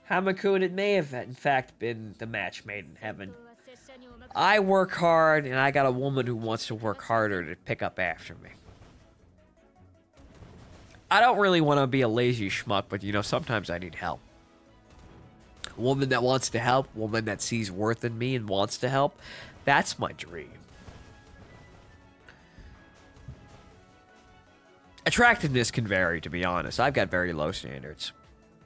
Hamakun, it may have in fact been the match made in heaven. I work hard, and I got a woman who wants to work harder to pick up after me. I don't really want to be a lazy schmuck, but you know, sometimes I need help. A woman that wants to help, a woman that sees worth in me and wants to help, that's my dream. Attractiveness can vary, to be honest. I've got very low standards.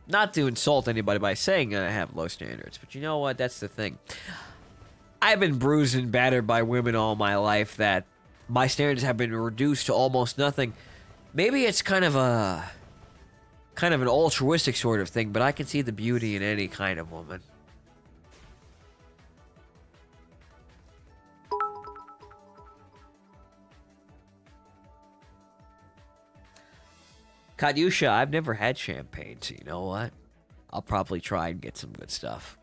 Not to insult anybody by saying I have low standards, but you know what? That's the thing. I've been bruised and battered by women all my life that my standards have been reduced to almost nothing. Maybe it's kind of an altruistic sort of thing, but I can see the beauty in any kind of woman. Katyusha, I've never had champagne, so you know what? I'll probably try and get some good stuff.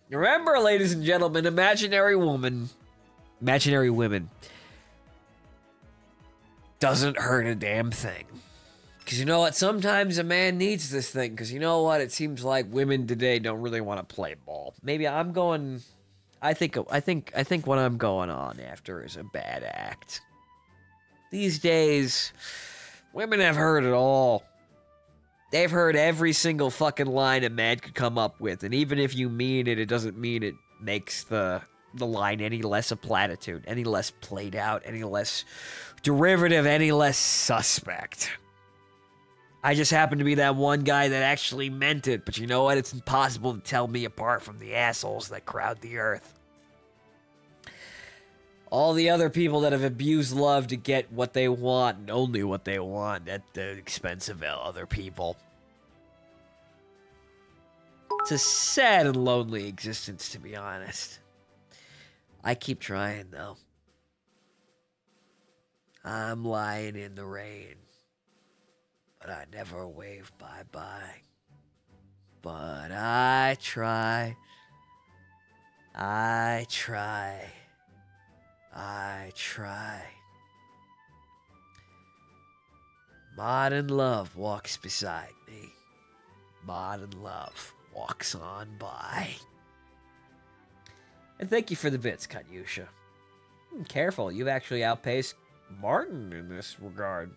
Remember, ladies and gentlemen, imaginary women doesn't hurt a damn thing. Because you know what? Sometimes a man needs this thing. Because you know what? It seems like women today don't really want to play ball. Maybe I'm going... I think what I'm going on after is a bad act. These days, women have heard it all. They've heard every single fucking line a man could come up with, and even if you mean it, it doesn't mean it makes the line any less a platitude, any less played out, any less derivative, any less suspect. I just happen to be that one guy that actually meant it, but you know what? It's impossible to tell me apart from the assholes that crowd the earth. All the other people that have abused love to get what they want, and only what they want, at the expense of other people. It's a sad and lonely existence, to be honest. I keep trying, though. I'm lying in the rain, but I never wave bye-bye. But I try. I try. I try. Modern love walks beside me. Modern love walks on by. And thank you for the bits, Katyusha. Careful, you've actually outpaced Martin in this regard.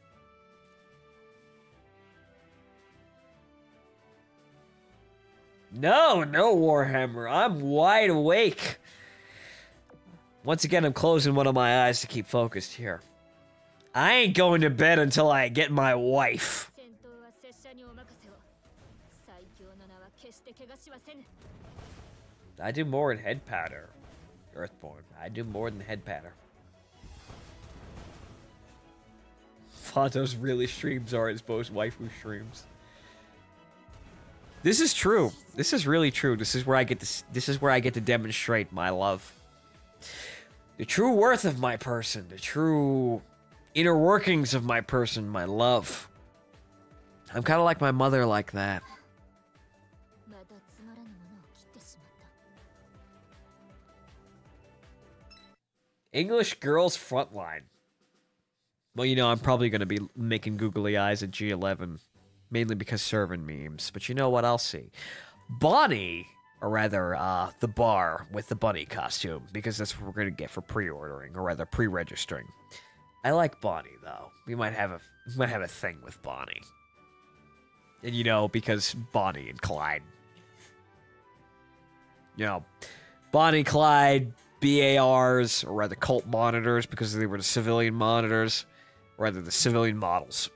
No, Warhammer. I'm wide awake. Once again, I'm closing one of my eyes to keep focused here. I ain't going to bed until I get my wife. I do more than head patter, Earthborn. I do more than head patter. Fonto's really streams are his most waifu streams. This is true. This is really true. This is where I get to demonstrate my love. The true worth of my person, the true inner workings of my person, my love. I'm kind of like my mother like that. English girls frontline. Well, you know, I'm probably going to be making googly eyes at G11. Mainly because serving memes. But you know what? I'll see. Bonnie, or rather, the bar with the bunny costume. Because that's what we're going to get for pre-ordering. Or rather, pre-registering. I like Bonnie, though. We might have a thing with Bonnie. And you know, because Bonnie and Clyde. You know, Bonnie, Clyde, BARs, or rather cult monitors, because they were the civilian monitors, or rather the civilian models.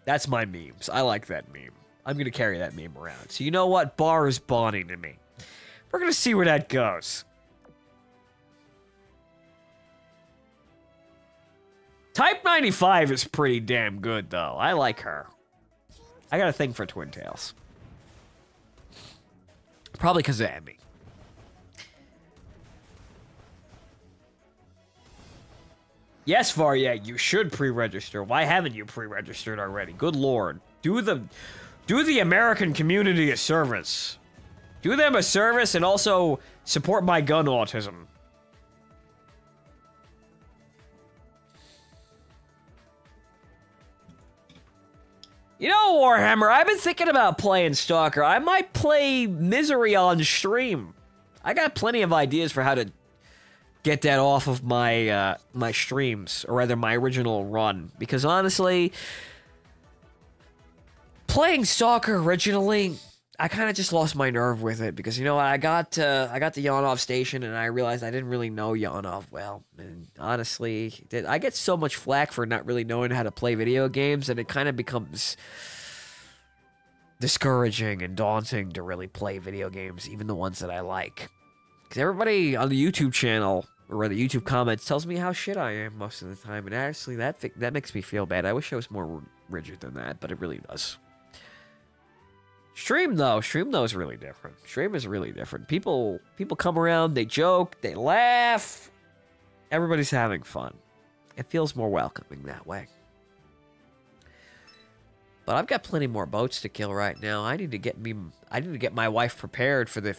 That's my memes. I like that meme. I'm going to carry that meme around. So you know what? Bar is Bonnie to me. We're going to see where that goes. Type 95 is pretty damn good, though. I like her. I got a thing for Twin Tails. Probably because of Emmy. Yes, Varya, you should pre-register. Why haven't you pre-registered already? Good lord. Do the American community a service. Do them a service and also support my gun autism. You know, Warhammer, I've been thinking about playing Stalker. I might play Misery on stream. I got plenty of ideas for how to get that off of my my streams, or rather my original run. Because honestly, playing Stalker originally, I kind of just lost my nerve with it. Because, you know, I got the Yanov station, and I realized I didn't really know Yanov well. And honestly, I get so much flack for not really knowing how to play video games, and it kind of becomes discouraging and daunting to really play video games, even the ones that I like. Because everybody on the YouTube channel, or the YouTube comments, tells me how shit I am most of the time, and actually that makes me feel bad. I wish I was more rigid than that, but it really does. Stream though is really different. Stream is really different. People come around, they joke, they laugh. Everybody's having fun. It feels more welcoming that way. But I've got plenty more boats to kill right now. I need to get my wife prepared for the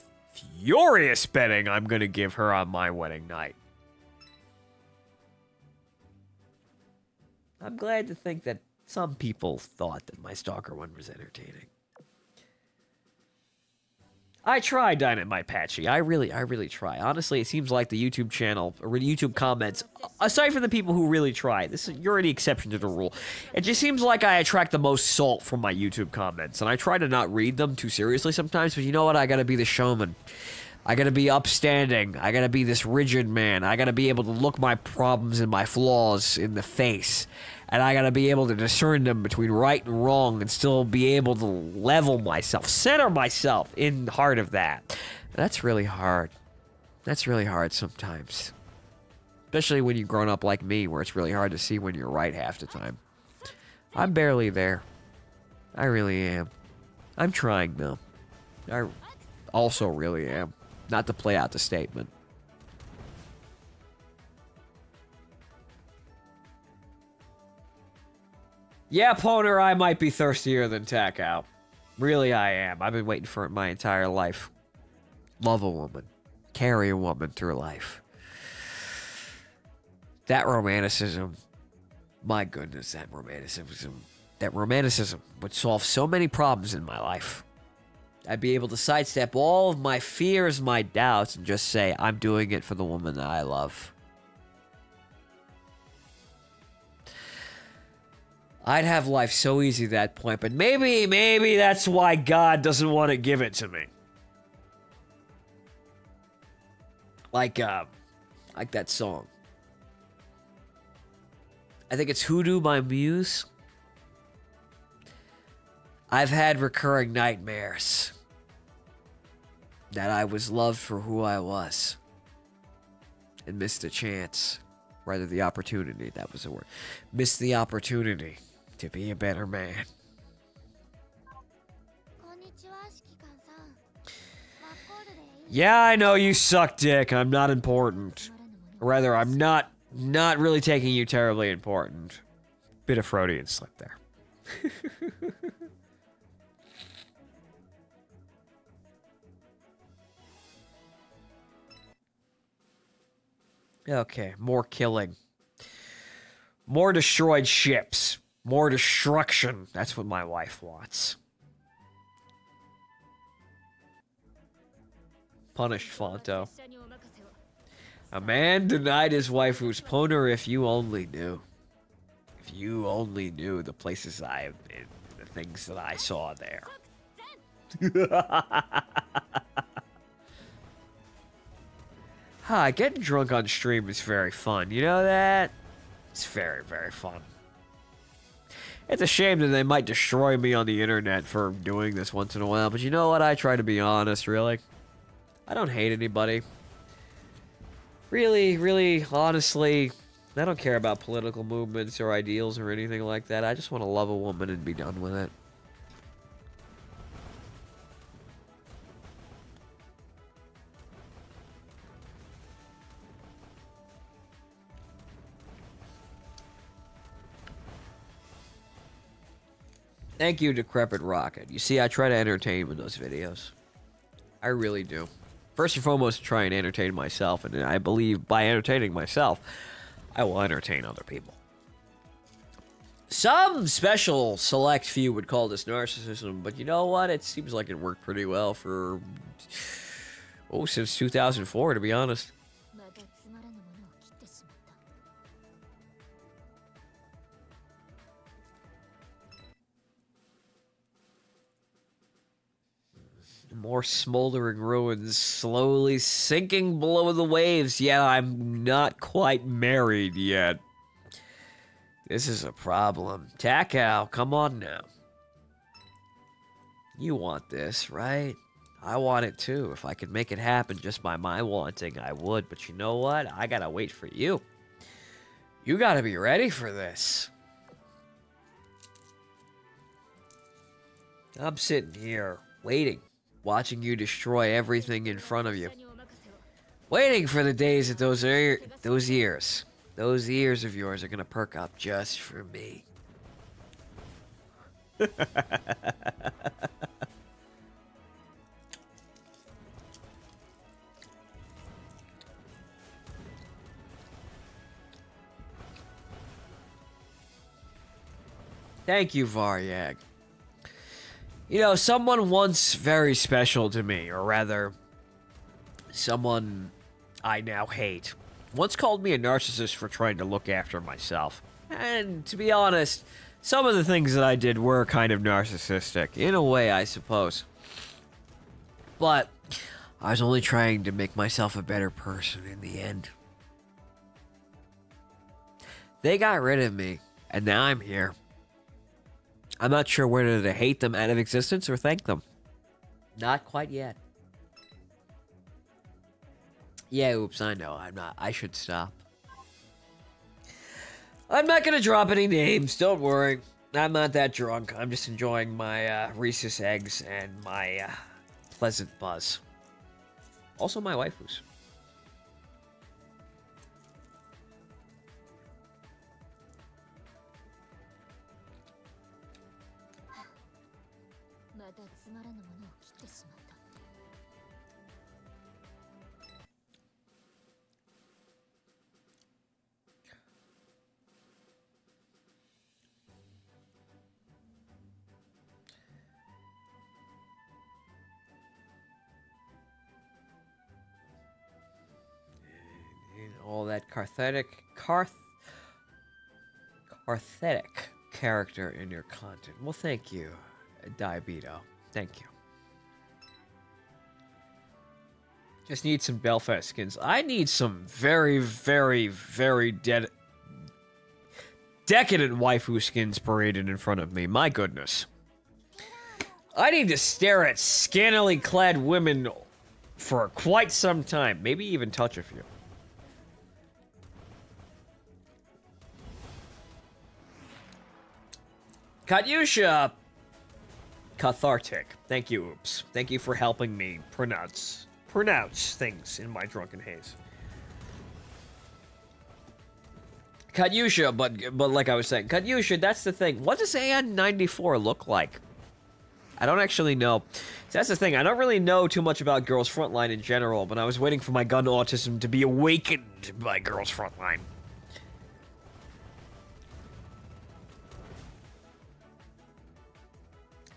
furious betting I'm gonna give her on my wedding night. I'm glad to think that some people thought that my Stalker one was entertaining. I try, Dynamite Patchy. I really try. Honestly, it seems like the YouTube channel, or the YouTube comments, aside from the people who really try, you're the exception to the rule. It just seems like I attract the most salt from my YouTube comments, and I try to not read them too seriously sometimes, but you know what? I gotta be the showman. I gotta be upstanding. I gotta be this rigid man. I gotta be able to look my problems and my flaws in the face. And I gotta be able to discern them between right and wrong and still be able to level myself, center myself in the heart of that. That's really hard. That's really hard sometimes. Especially when you've grown up like me, where it's really hard to see when you're right half the time. I'm barely there. I really am. I'm trying, though. I also really am. Not to play out the statement. Yeah, Poner, I might be thirstier than Takeout. Really, I am. I've been waiting for it my entire life. Love a woman. Carry a woman through life. That romanticism. My goodness, that romanticism. That romanticism would solve so many problems in my life. I'd be able to sidestep all of my fears, my doubts, and just say, I'm doing it for the woman that I love. I'd have life so easy at that point, but maybe that's why God doesn't want to give it to me. Like that song. I think it's Hoodoo by Muse. I've had recurring nightmares that I was loved for who I was and missed a chance. Rather, the opportunity, that was the word. Missed the opportunity to be a better man. Yeah, I know you suck dick. I'm not important. Or rather, I'm not really taking you terribly important. Bit of Freudian slip there. Okay, more killing. More destroyed ships. More destruction. That's what my wife wants. Punished Fonto. A man denied his waifu's Poner. If you only knew. If you only knew the places I have been. The things that I saw there. Getting drunk on stream is very fun. You know that? It's very, very fun. It's a shame that they might destroy me on the internet for doing this once in a while, but you know what? I try to be honest, really. I don't hate anybody. Really, honestly, I don't care about political movements or ideals or anything like that. I just want to love a woman and be done with it. Thank you, Decrepit Rocket. You see, I try to entertain with those videos. I really do. First and foremost, try and entertain myself, and I believe by entertaining myself, I will entertain other people. Some special select few would call this narcissism, but you know what? It seems like it worked pretty well for, since 2004, to be honest. More smoldering ruins slowly sinking below the waves. Yeah, I'm not quite married yet. This is a problem. Takao, come on now. You want this, right? I want it too. If I could make it happen just by my wanting, I would. But you know what? I gotta wait for you. You gotta be ready for this. I'm sitting here, waiting, watching you destroy everything in front of you. Waiting for the days that those ears of yours are gonna perk up just for me. Thank you, Varyag. You know, someone once very special to me, or rather, someone I now hate, once called me a narcissist for trying to look after myself. And to be honest, some of the things that I did were kind of narcissistic, in a way, I suppose. But I was only trying to make myself a better person in the end. They got rid of me, and now I'm here. I'm not sure whether to hate them out of existence or thank them. Not quite yet. Yeah, oops, I know. I should stop. I'm not gonna drop any names, don't worry. I'm not that drunk. I'm just enjoying my Reese's eggs and my pleasant buzz. Also my waifus. All that carthetic character in your content. Well, thank you, Diabeto. Thank you. Just need some Belfast skins. I need some very, very, very decadent waifu skins paraded in front of me. My goodness. I need to stare at scantily clad women for quite some time. Maybe even touch a few. Katyusha Cathartic. Thank you, Oops. Thank you for helping me pronounce things in my drunken haze. Katyusha, but like I was saying, Katyusha, that's the thing. What does AN94 look like? I don't actually know. That's the thing. I don't really know too much about Girls Frontline in general, but I was waiting for my gun autism to be awakened by Girls Frontline.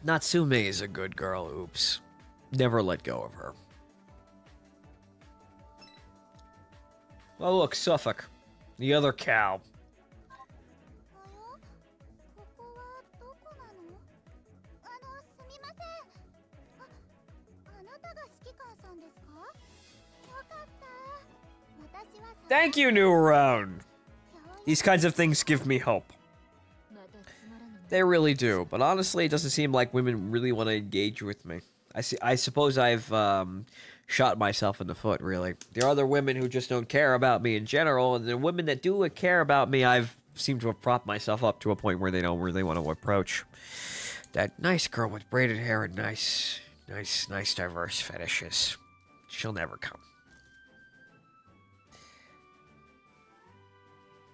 Natsume is a good girl, Oops. Never let go of her. Well, look, Suffolk. The other cow. Thank you, New Round. These kinds of things give me hope. They really do, but honestly, it doesn't seem like women really want to engage with me. I suppose I've shot myself in the foot, really. There are other women who just don't care about me in general, and the women that do care about me, I've seemed to have propped myself up to a point where they don't really want to approach. That nice girl with braided hair and nice diverse fetishes. She'll never come.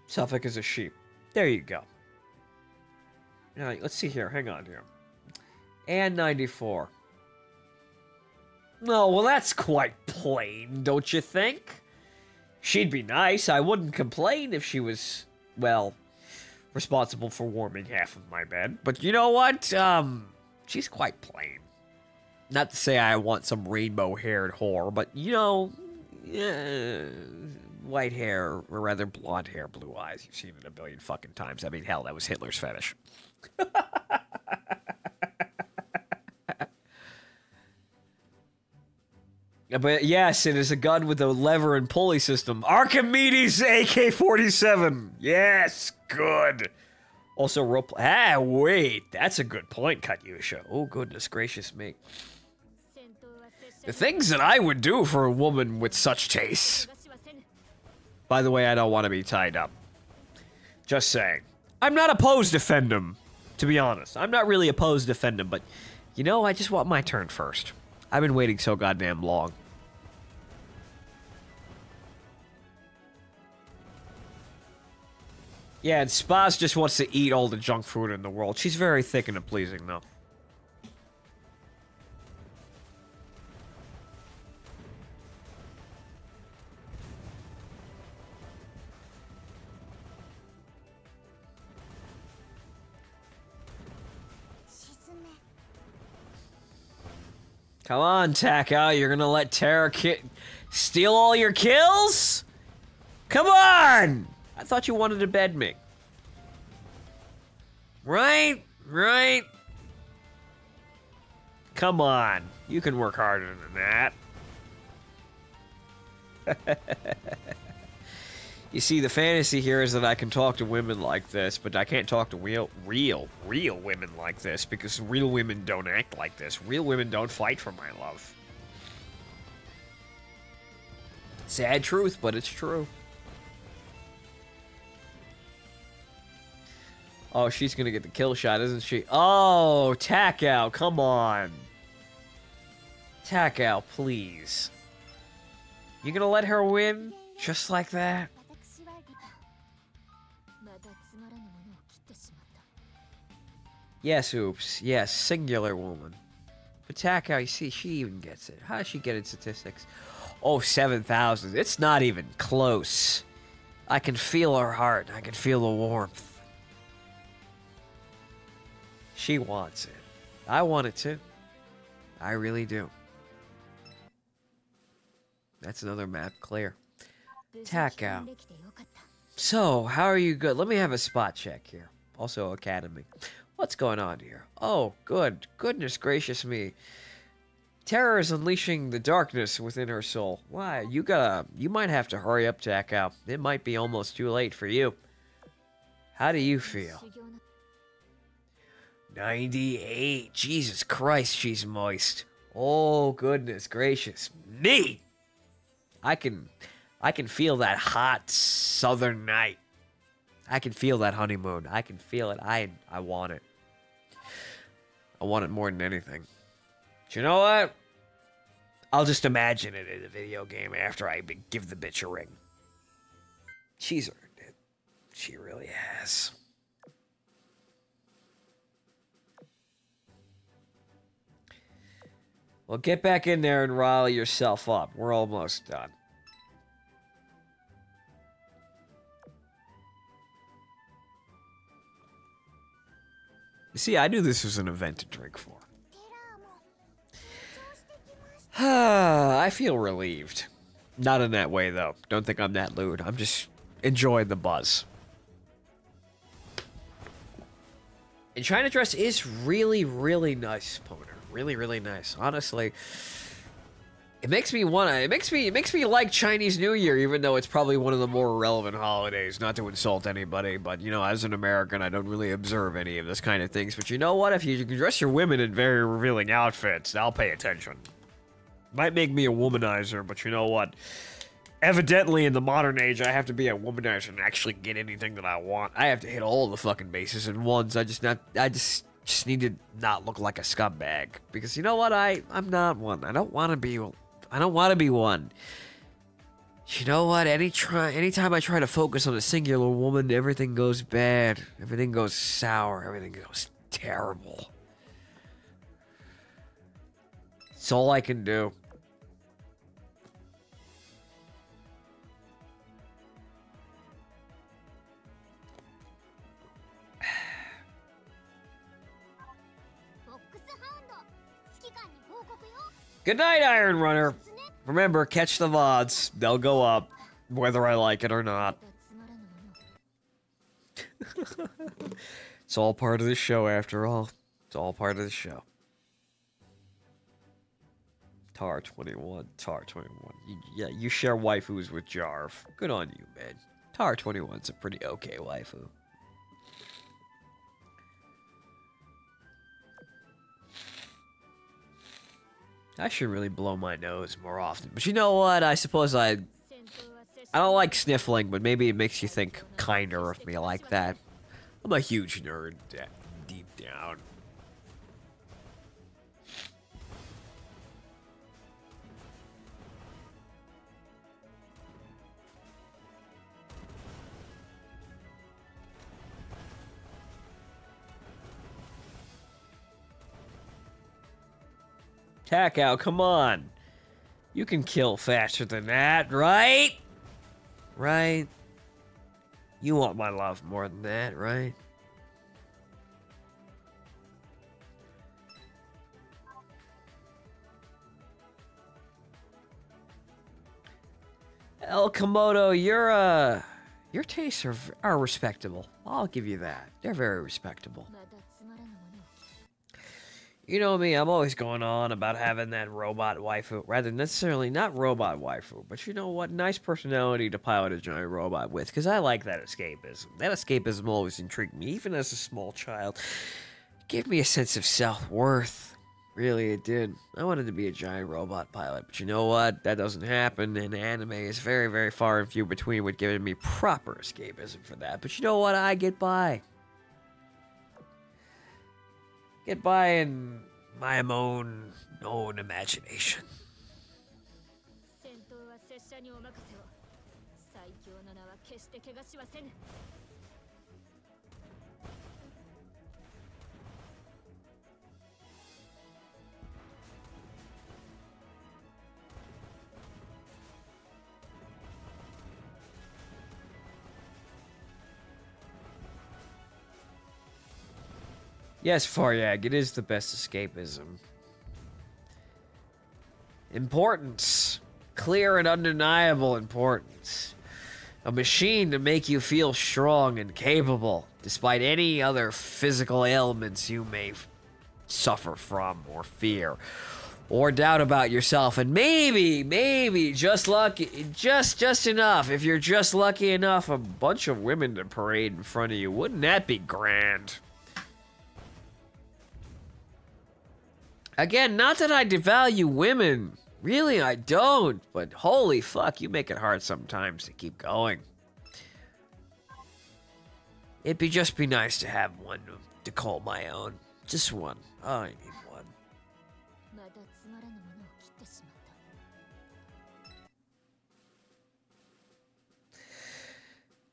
Suffolk is a sheep. There you go. All right, let's see here. Hang on here. And 94. Oh, well, that's quite plain, don't you think? She'd be nice. I wouldn't complain if she was, well, responsible for warming half of my bed. But you know what? She's quite plain. Not to say I want some rainbow-haired whore, but, you know, white hair, or rather blonde hair, blue eyes. You've seen it a billion fucking times. I mean, hell, that was Hitler's fetish. But yes, it is a gun with a lever and pulley system. Archimedes AK-47. Yes, good. Also, rope. Ah, wait, that's a good point, Katyusha. Oh, goodness gracious me. The things that I would do for a woman with such tastes. By the way, I don't want to be tied up. Just saying. I'm not opposed to Fendom, to be honest. I'm not really opposed to Fendom, but, you know, I just want my turn first. I've been waiting so goddamn long. Yeah, and Spaz just wants to eat all the junk food in the world. She's very thick and pleasing, though. Come on, Taka, you're gonna let Terra steal all your kills? Come on! I thought you wanted to bed me. Right? Right? Come on. You can work harder than that. You see, the fantasy here is that I can talk to women like this, but I can't talk to real women like this, because real women don't act like this. Real women don't fight for my love. Sad truth, but it's true. Oh, she's gonna get the kill shot, isn't she? Oh, Takao, come on. Takao, please. You gonna let her win? Just like that? Yes, oops. Yes, singular woman. But Takao, you see, she even gets it. How does she get in statistics? Oh, 7,000. It's not even close. I can feel her heart. I can feel the warmth. She wants it. I want it too. I really do. That's another map clear. Takao. So, how are you good? Let me have a spot check here. Also, Academy. What's going on here? Oh, good. Goodness gracious me. Terror is unleashing the darkness within her soul. Why? You might have to hurry up, Takao. It might be almost too late for you. How do you feel? 98. Jesus Christ, she's moist. Oh, goodness gracious me. I can feel that hot southern night. I can feel that honeymoon. I can feel it. I want it. I want it more than anything. But you know what? I'll just imagine it in a video game after I give the bitch a ring. She's earned it. She really has. Well, get back in there and rile yourself up. We're almost done. You see, I knew this was an event to drink for. I feel relieved. Not in that way, though. Don't think I'm that lewd. I'm just enjoying the buzz. And China Dress is really, really nice, Poner. Really, really nice. Honestly, it makes me wanna. It makes me like Chinese New Year, even though it's probably one of the more relevant holidays. Not to insult anybody, but you know, as an American, I don't really observe any of this kind of things. But you know what? If you can dress your women in very revealing outfits, I'll pay attention. Might make me a womanizer, but you know what? Evidently, in the modern age, I have to be a womanizer and actually get anything that I want. I have to hit all the fucking bases at once. I just need to not look like a scumbag. Because you know what? I'm not one. I don't want to be one. You know what? Anytime I try to focus on a singular woman, everything goes bad. Everything goes sour. Everything goes terrible. It's all I can do. Good night, Iron Runner. Remember, catch the VODs. They'll go up, whether I like it or not. It's all part of the show, after all. It's all part of the show. Tar 21, Tar 21. Yeah, you share waifus with Jarv. Good on you, man. Tar 21's a pretty okay waifu. I should really blow my nose more often. But you know what? I suppose I don't like sniffling, but maybe it makes you think kinder of me like that. I'm a huge nerd deep down. Takao, come on. You can kill faster than that, right? Right? You want my love more than that, right? El Komodo, your tastes are respectable. I'll give you that. They're very respectable. You know me, I'm always going on about having that robot waifu. Rather, necessarily not robot waifu, but you know what? Nice personality to pilot a giant robot with, because I like that escapism. That escapism always intrigued me, even as a small child. It gave me a sense of self-worth. Really, it did. I wanted to be a giant robot pilot, but you know what? That doesn't happen, and anime is very, very far and few between with giving me proper escapism for that. But you know what? I get by. Get by in my own imagination. Yes, Faryag, it is the best escapism. Importance. Clear and undeniable importance. A machine to make you feel strong and capable, despite any other physical ailments you may suffer from or fear. Or doubt about yourself. And maybe, just lucky, just enough. If you're just lucky enough, a bunch of women to parade in front of you. Wouldn't that be grand? Again, not that I devalue women. Really, I don't. But holy fuck, you make it hard sometimes to keep going. It'd just be nice to have one to call my own. Just one. Oh, I need one.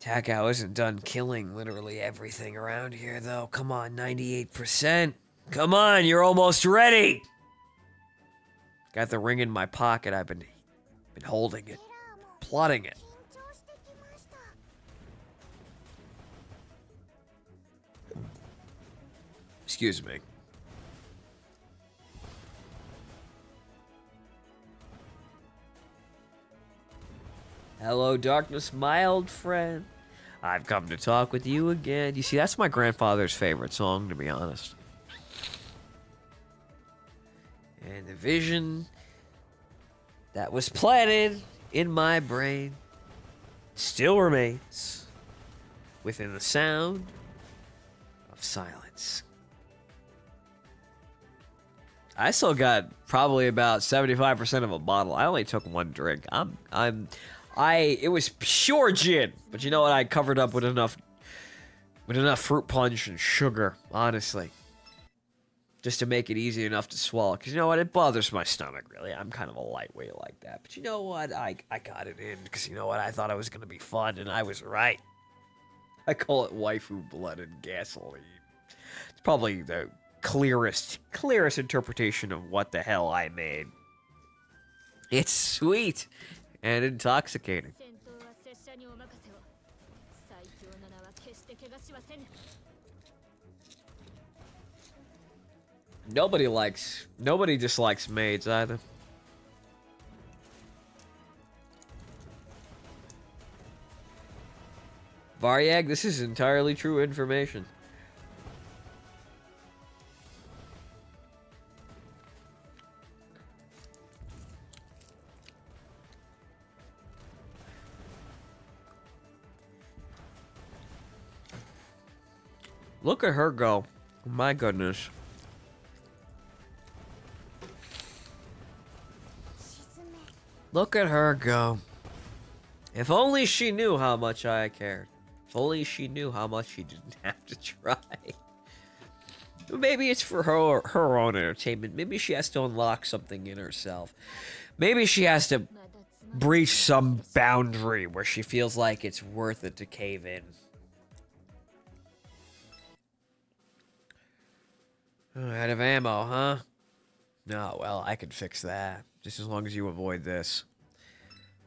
Takao isn't done killing literally everything around here, though. Come on, 98%. Come on, you're almost ready. Got the ring in my pocket. I've been holding it, plotting it. Excuse me. Hello, darkness, my old friend. I've come to talk with you again. You see, that's my grandfather's favorite song, to be honest. And the vision that was planted in my brain still remains within the sound of silence. I still got probably about 75% of a bottle. I only took one drink. It was pure gin, but you know what? I covered up with enough fruit punch and sugar, honestly. Just to make it easy enough to swallow. Because you know what? It bothers my stomach, really. I'm kind of a lightweight like that. But you know what? I got it in. Because you know what? I thought it was going to be fun, and I was right. I call it waifu blood and gasoline. It's probably the clearest interpretation of what the hell I made. It's sweet and intoxicating. Nobody dislikes maids either. Varyag, this is entirely true information. Look at her go. My goodness. Look at her go. If only she knew how much I cared. If only she knew how much she didn't have to try. Maybe it's for her own entertainment. Maybe she has to unlock something in herself. Maybe she has to breach some boundary where she feels like it's worth it to cave in. Oh, out of ammo, huh? No, well, I can fix that. Just as long as you avoid this.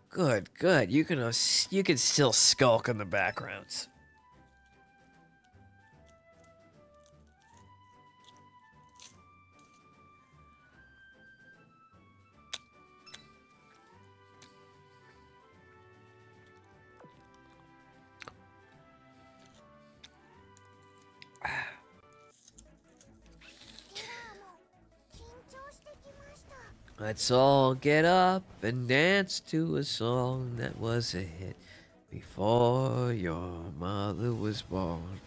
Good, good. You can still skulk in the backgrounds. Let's all get up and dance to a song that was a hit before your mother was born.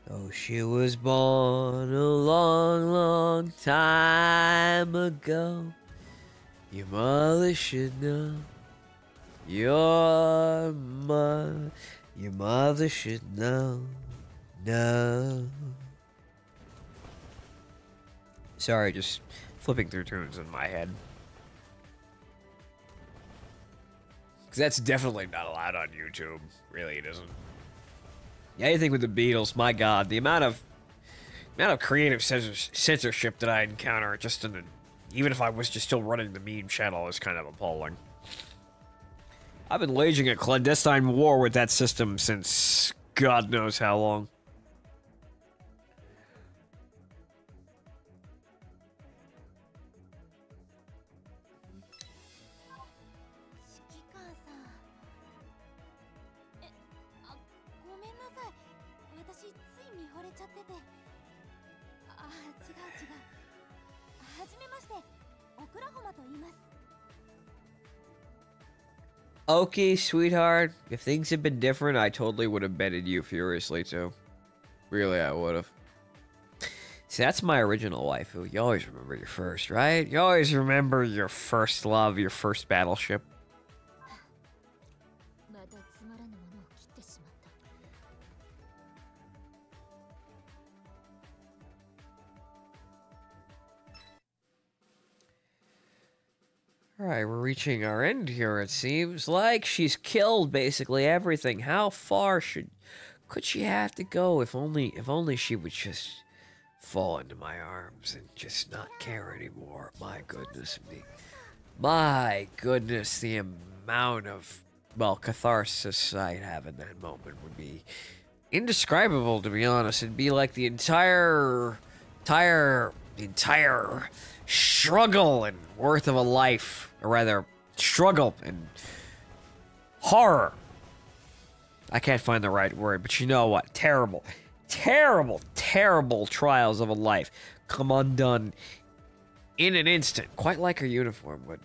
Oh, she was born a long, long time ago. Your mother should know. Your mother should know. No. Sorry, just flipping through tunes in my head. Because that's definitely not allowed on YouTube. Really, it isn't. Yeah, anything with the Beatles, my god, the amount of creative censorship that I encounter just in the, even if I was just still running the meme channel, is kind of appalling. I've been waging a clandestine war with that system since God knows how long. Okay, sweetheart. If things had been different, I totally would have betted you furiously, too. Really, I would have. See, that's my original waifu. You always remember your first, right? You always remember your first love, your first battleship. Alright, we're reaching our end here, it seems like. She's killed basically everything. How far could she have to go if only she would just fall into my arms and just not care anymore. My goodness me. My goodness, the amount of, well, catharsis I'd have in that moment would be indescribable, to be honest. It'd be like the entire struggle and worth of a life, or rather, struggle and horror. I can't find the right word, but you know what? Terrible, terrible, terrible trials of a life come undone in an instant, quite like her uniform would.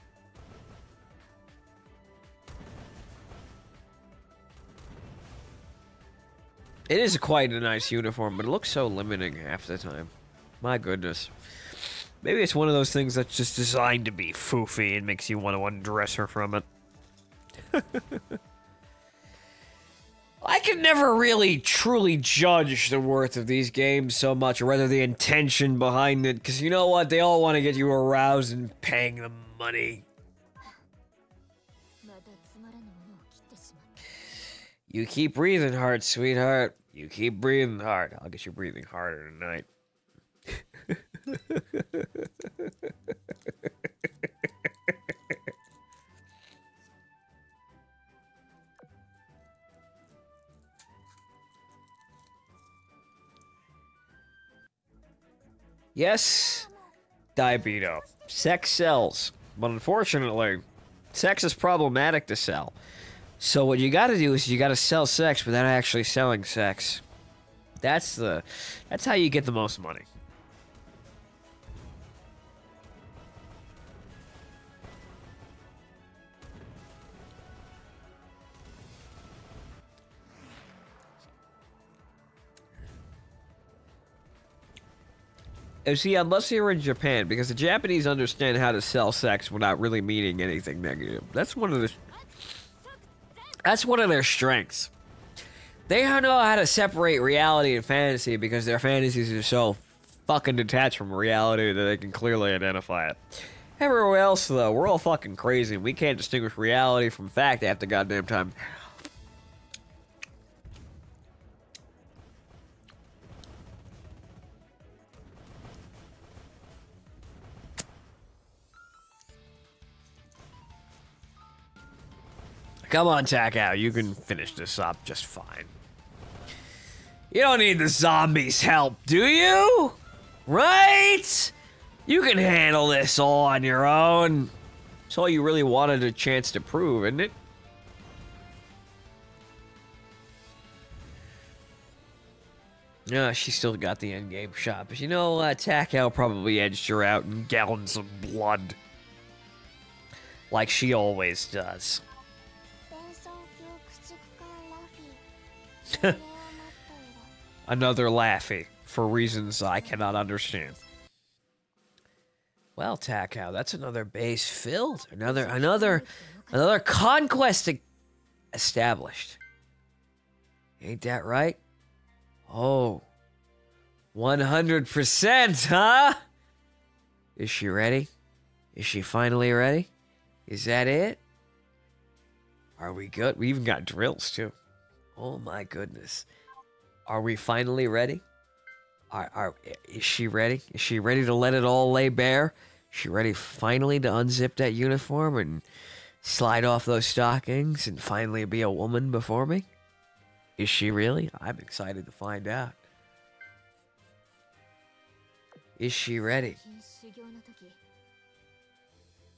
It is quite a nice uniform, but it looks so limiting half the time. My goodness. Maybe it's one of those things that's just designed to be foofy and makes you want to undress her from it. I can never really truly judge the worth of these games so much, or rather the intention behind it, because you know what? They all want to get you aroused and paying them money. You keep breathing hard, sweetheart. You keep breathing hard. I'll get you breathing harder tonight. Yes, Diabeto. Sex sells, but unfortunately, sex is problematic to sell. So what you got to do is you got to sell sex without actually selling sex. That's how you get the most money. And see, unless you're in Japan, because the Japanese understand how to sell sex without really meaning anything negative. That's one of their strengths. They don't know how to separate reality and fantasy because their fantasies are so fucking detached from reality that they can clearly identify it. Everywhere else, though, we're all fucking crazy. We can't distinguish reality from fact half the goddamn time. Come on, Takao, you can finish this up just fine. You don't need the zombies' help, do you? Right? You can handle this all on your own. It's all you really wanted a chance to prove, isn't it? Yeah, she still got the endgame shot, but you know, Takao probably edged her out in gallons of blood. Like she always does. Another laughy, for reasons I cannot understand. Well, Takao, that's another base filled. Another conquest established. Ain't that right? Oh, 100%, huh? Is she ready? Is she finally ready? Is that it? Are we good? We even got drills, too. Oh, my goodness. Are we finally ready? Is she ready? Is she ready to let it all lay bare? Is she ready finally to unzip that uniform and slide off those stockings and finally be a woman before me? Is she really? I'm excited to find out. Is she ready?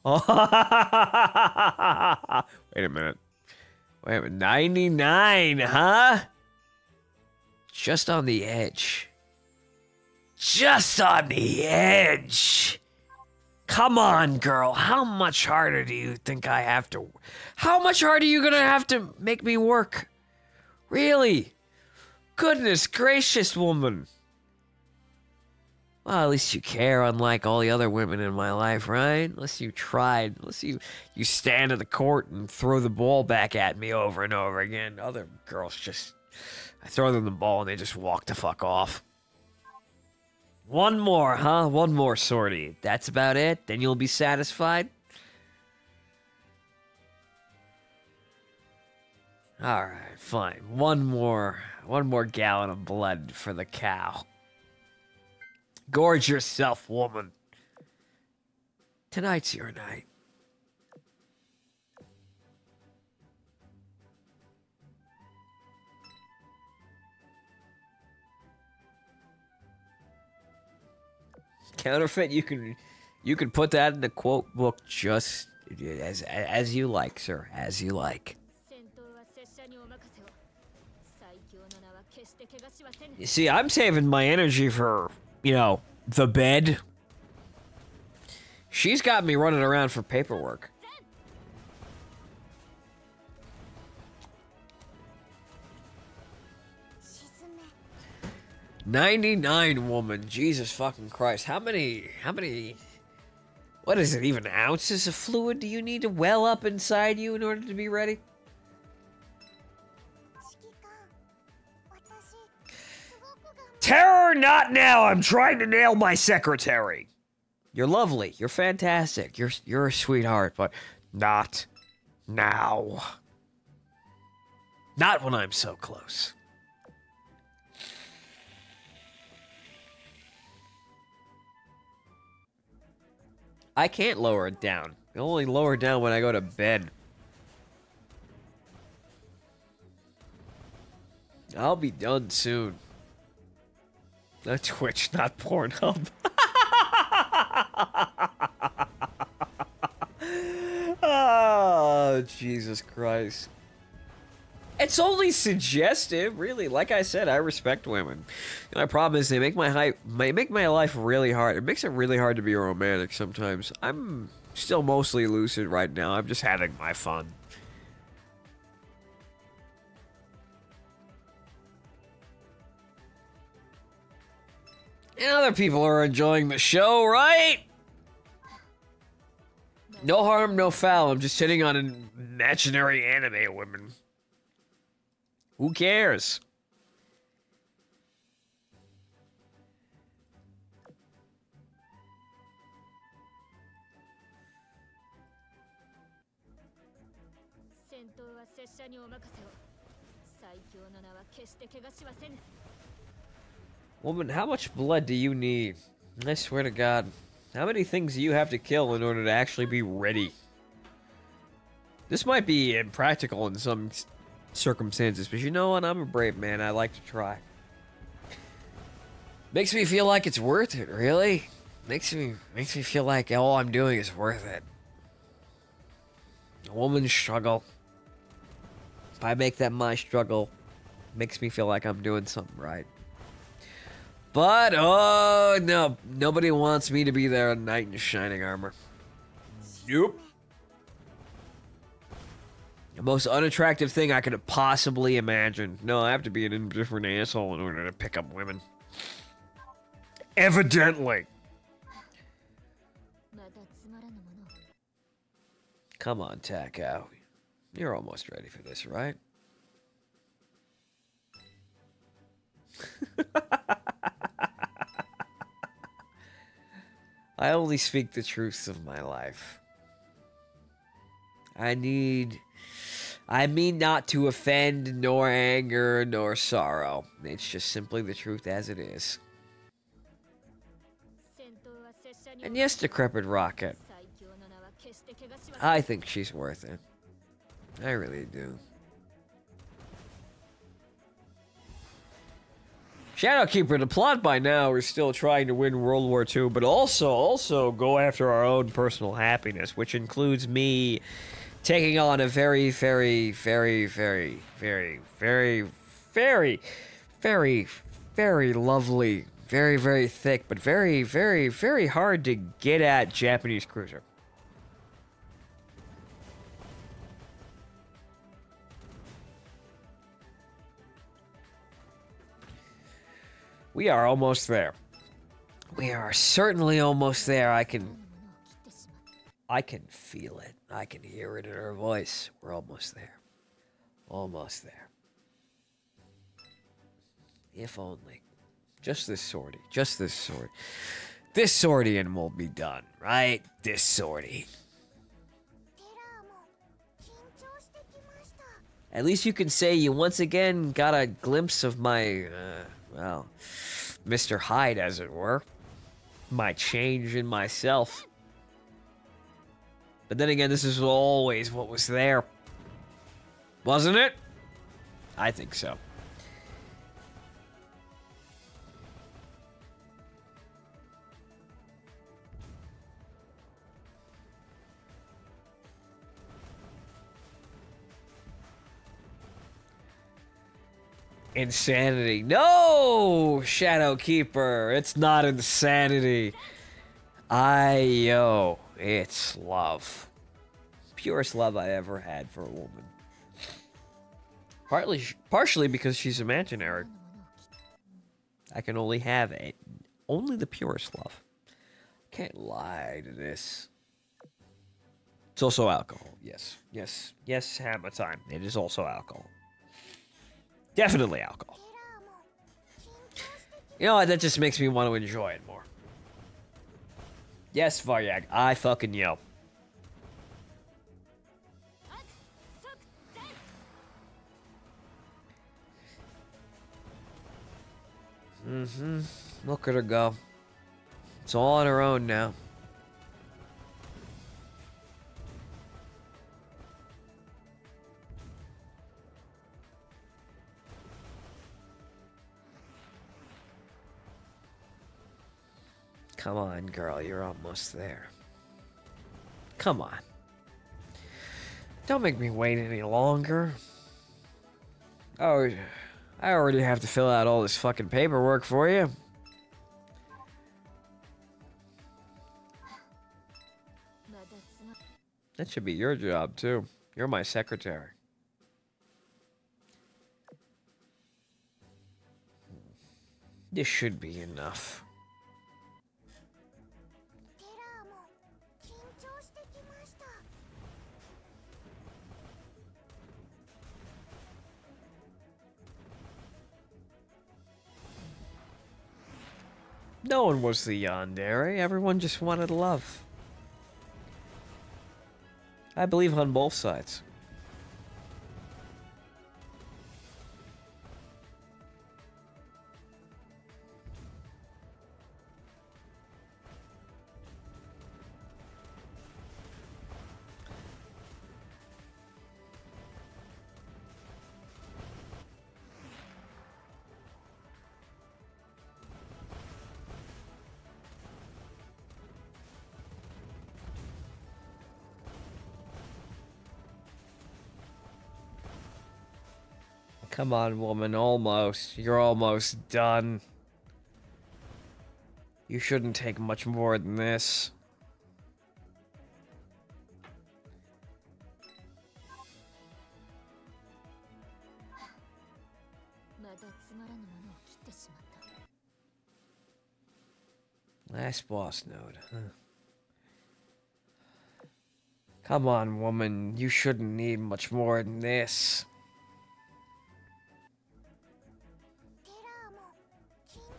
Oh, wait a minute. 99, huh? Just on the edge. Just on the edge. Come on, girl. How much harder do you think I have to... How much harder are you gonna have to make me work? Really? Goodness gracious, woman. Well, at least you care, unlike all the other women in my life, right? Unless you tried. Unless you stand in the court and throw the ball back at me over and over again. Other girls just... I throw them the ball and they just walk the fuck off. One more, huh? One more sortie. That's about it? Then you'll be satisfied? Alright, fine. One more gallon of blood for the cow. Gorge yourself, woman. Tonight's your night. Counterfeit, you can put that in the quote book just as you like, sir, as you like. You see, I'm saving my energy for, you know, the bed. She's got me running around for paperwork. $99, woman. Jesus fucking Christ. How many, what is it, even ounces of fluid do you need to well up inside you in order to be ready? Terror, not now. I'm trying to nail my secretary. You're lovely. You're fantastic. You're a sweetheart, but not now. Not when I'm so close. I can't lower it down. I only lower it down when I go to bed. I'll be done soon. Not Twitch, not Pornhub. Oh, Jesus Christ. It's only suggestive, really. Like I said, I respect women. My problem is they make my life really hard. It makes it really hard to be romantic sometimes. I'm still mostly lucid right now. I'm just having my fun. And other people are enjoying the show, right? No harm, no foul. I'm just hitting on an imaginary anime woman. Who cares? Woman, how much blood do you need? I swear to God. How many things do you have to kill in order to actually be ready? This might be impractical in some circumstances, but you know what? I'm a brave man. I like to try. Makes me feel like it's worth it, really. Makes me feel like all I'm doing is worth it. A woman's struggle. If I make that my struggle, makes me feel like I'm doing something right. But, oh, no. Nobody wants me to be there at night in shining armor. Nope. The most unattractive thing I could possibly imagine. No, I have to be an indifferent asshole in order to pick up women. Evidently. Come on, Takao. You're almost ready for this, right? I only speak the truths of my life. I mean not to offend, nor anger, nor sorrow. It's just simply the truth as it is. And yes, Decrepit Rocket. I think she's worth it. I really do. Shadowkeeper, the plot by now is still trying to win World War II, but also go after our own personal happiness, which includes me taking on a very, very, very, very, very, very, very, very, very lovely, very, very thick, but very, very, very hard to get at Japanese cruiser. We are almost there. We are certainly almost there. I can feel it. I can hear it in her voice. We're almost there. Almost there. If only. Just this sortie. Just this sortie. This sortie and we'll be done, right? This sortie. At least you can say you once again got a glimpse of my, well, Mr. Hyde, as it were. My change in myself. But then again, this is always what was there. Wasn't it? I think so. Insanity. No, Shadowkeeper. It's not insanity. It's love. Purest love I ever had for a woman. Partially because she's imaginary. I can only have only the purest love. Can't lie to this. It's also alcohol. Yes, hammer time. It is also alcohol. Definitely alcohol. You know what? That just makes me want to enjoy it more. Yes, Varyag. I fucking yell. Look at her go. It's all on her own now. Come on, girl, you're almost there. Come on. Don't make me wait any longer. Oh, I already have to fill out all this fucking paperwork for you. That should be your job, too. You're my secretary. This should be enough. No one was the yandere. Everyone just wanted love. I believe on both sides. Come on, woman, almost. You're almost done. You shouldn't take much more than this. Last boss node, huh? Come on, woman. You shouldn't need much more than this.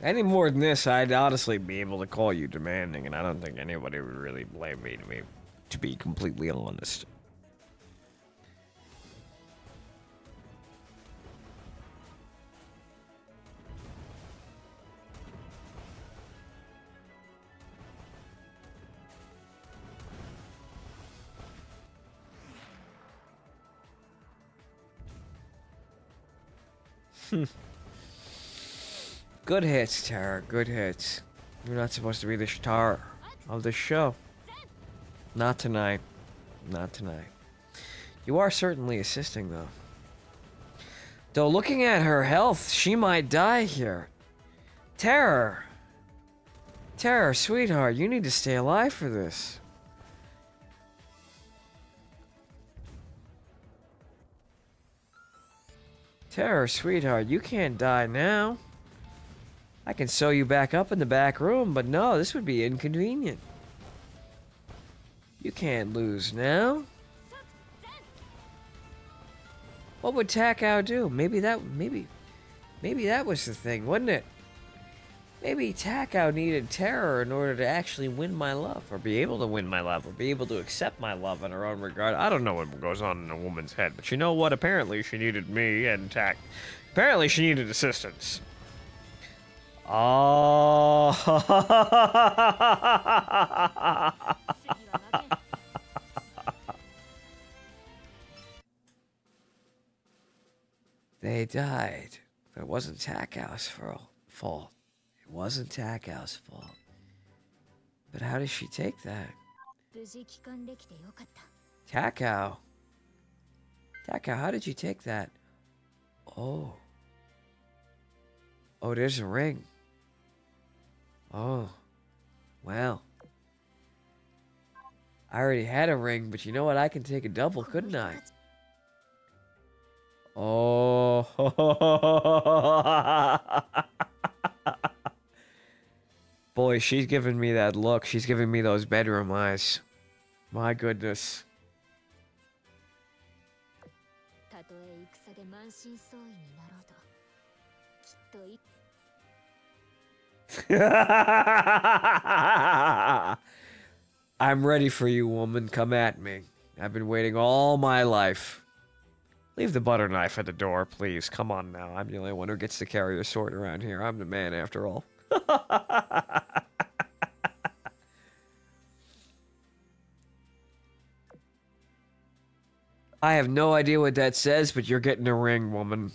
Any more than this, I'd honestly be able to call you demanding, and I don't think anybody would really blame me, to be completely honest. Good hits, Tara. Good hits. You're not supposed to be the star of the show. Not tonight. Not tonight. You are certainly assisting, though. Though, looking at her health, she might die here. Tara. Tara, sweetheart, you need to stay alive for this. Tara, sweetheart, you can't die now. I can sew you back up in the back room, but no, this would be inconvenient. You can't lose now. What would Takao do? Maybe that was the thing, wasn't it? Maybe Takao needed terror in order to actually win my love, or be able to win my love, or be able to accept my love in her own regard. I don't know what goes on in a woman's head, but you know what? Apparently she needed me and apparently she needed assistance. Oh. They died, but it wasn't Takao's fault. It wasn't Takao's fault. But how does she take that? Takao. Takao, how did you take that? Oh. Oh, there's a ring. Oh. Well. I already had a ring, but you know what? I can take a double, couldn't I? Oh. Boy, she's giving me that look. She's giving me those bedroom eyes. My goodness. I'm ready for you, woman. Come at me. I've been waiting all my life. Leave the butter knife at the door, please. Come on now. I'm the only one who gets to carry a sword around here. I'm the man, after all. I have no idea what that says, but you're getting a ring, woman.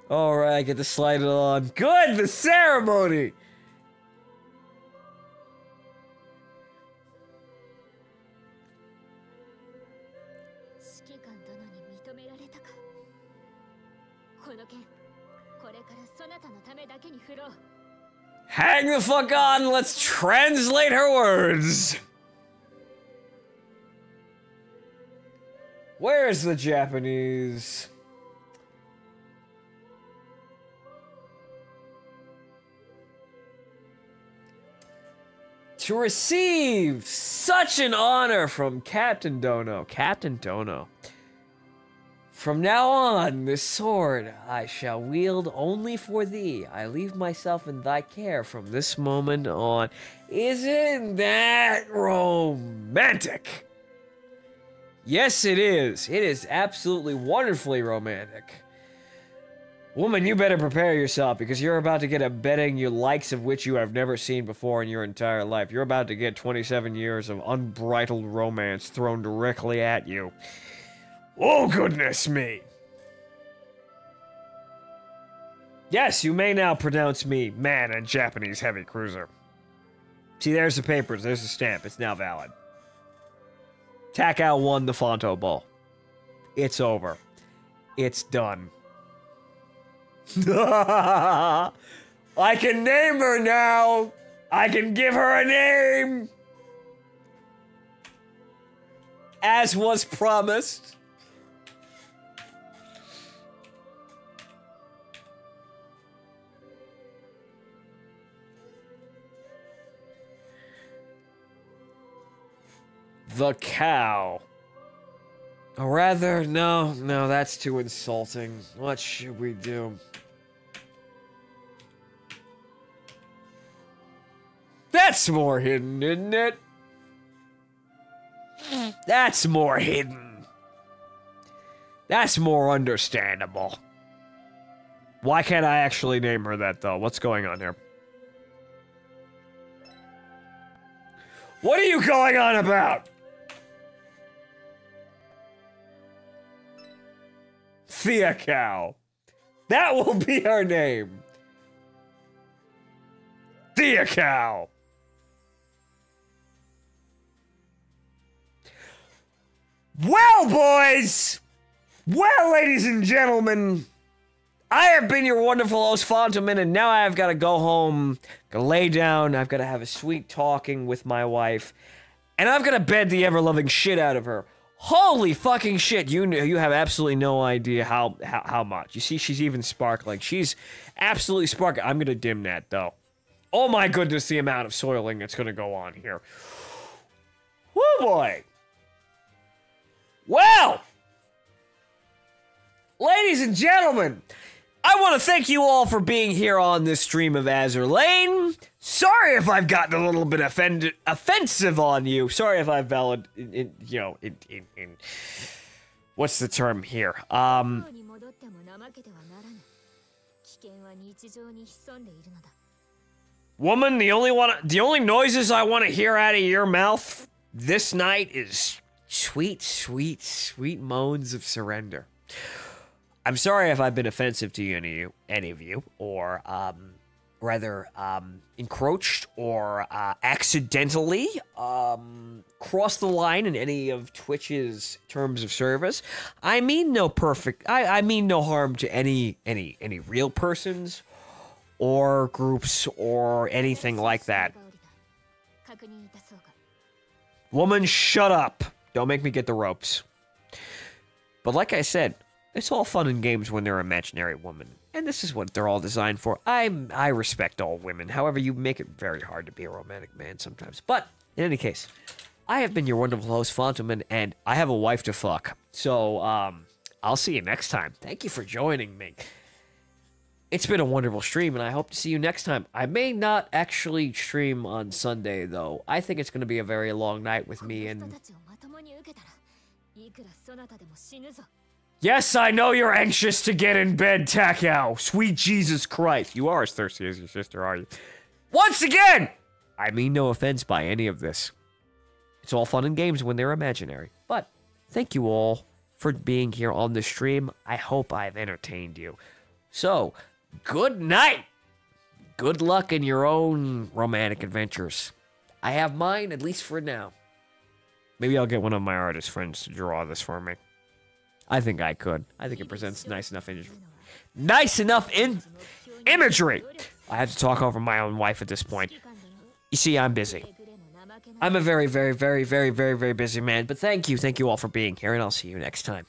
Alright, I get to slide it on. Good, the ceremony! Hang the fuck on, let's translate her words! Where's the Japanese? To receive such an honor from Captain Dono. Captain Dono. From now on, this sword I shall wield only for thee. I leave myself in thy care from this moment on. Isn't that romantic? Yes, it is. It is absolutely wonderfully romantic. Woman, you better prepare yourself because you're about to get a bedding you likes of which you have never seen before in your entire life. You're about to get 27 years of unbridled romance thrown directly at you. Oh, goodness me. Yes, you may now pronounce me man and Japanese heavy cruiser. See, there's the papers. There's the stamp. It's now valid. Takao won the Fonto Bowl. It's over. It's done. I can name her now. I can give her a name. As was promised. The cow. Or rather, no, that's too insulting. What should we do? That's more hidden, isn't it? That's more hidden. That's more understandable. Why can't I actually name her that, though? What's going on here? What are you going on about? Thea Cow. That will be her name. Thea Cow. Well, boys! Well, ladies and gentlemen, I have been your wonderful host, Fontamin, and now I've got to go home, gotta lay down, I've got to have a sweet talking with my wife, and I've got to bed the ever-loving shit out of her. Holy fucking shit, you have absolutely no idea how much. You see, she's even sparkling. She's absolutely sparkling. I'm gonna dim that, though. Oh my goodness, the amount of soiling that's gonna go on here. Woo boy! Well, ladies and gentlemen, I want to thank you all for being here on this stream of Azurlane. Sorry if I've gotten a little bit offensive on you. Sorry if I've what's the term here? Woman, the only noises I want to hear out of your mouth this night is sweet, sweet, sweet moans of surrender. I'm sorry if I've been offensive to any of you, or rather encroached or accidentally crossed the line in any of Twitch's terms of service. I mean no I mean no harm to any real persons or groups or anything like that. Woman, shut up. Don't make me get the ropes. But like I said, it's all fun and games when they're imaginary women. And this is what they're all designed for. I respect all women. However, you make it very hard to be a romantic man sometimes. But, in any case, I have been your wonderful host, Fontamin, and I have a wife to fuck. So, I'll see you next time. Thank you for joining me. It's been a wonderful stream, and I hope to see you next time. I may not actually stream on Sunday, though. I think it's going to be a very long night with me and... Yes, I know you're anxious to get in bed, Takao. Sweet Jesus Christ. You are as thirsty as your sister, are you? Once again! I mean no offense by any of this. It's all fun and games when they're imaginary. But thank you all for being here on the stream. I hope I've entertained you. So, good night. Good luck in your own romantic adventures. I have mine, at least for now. Maybe I'll get one of my artist friends to draw this for me. I think I could. I think it presents nice enough imagery. I have to talk over my own wife at this point. You see, I'm busy. I'm a very, very, very, very, very, very busy man. But thank you all for being here, and I'll see you next time.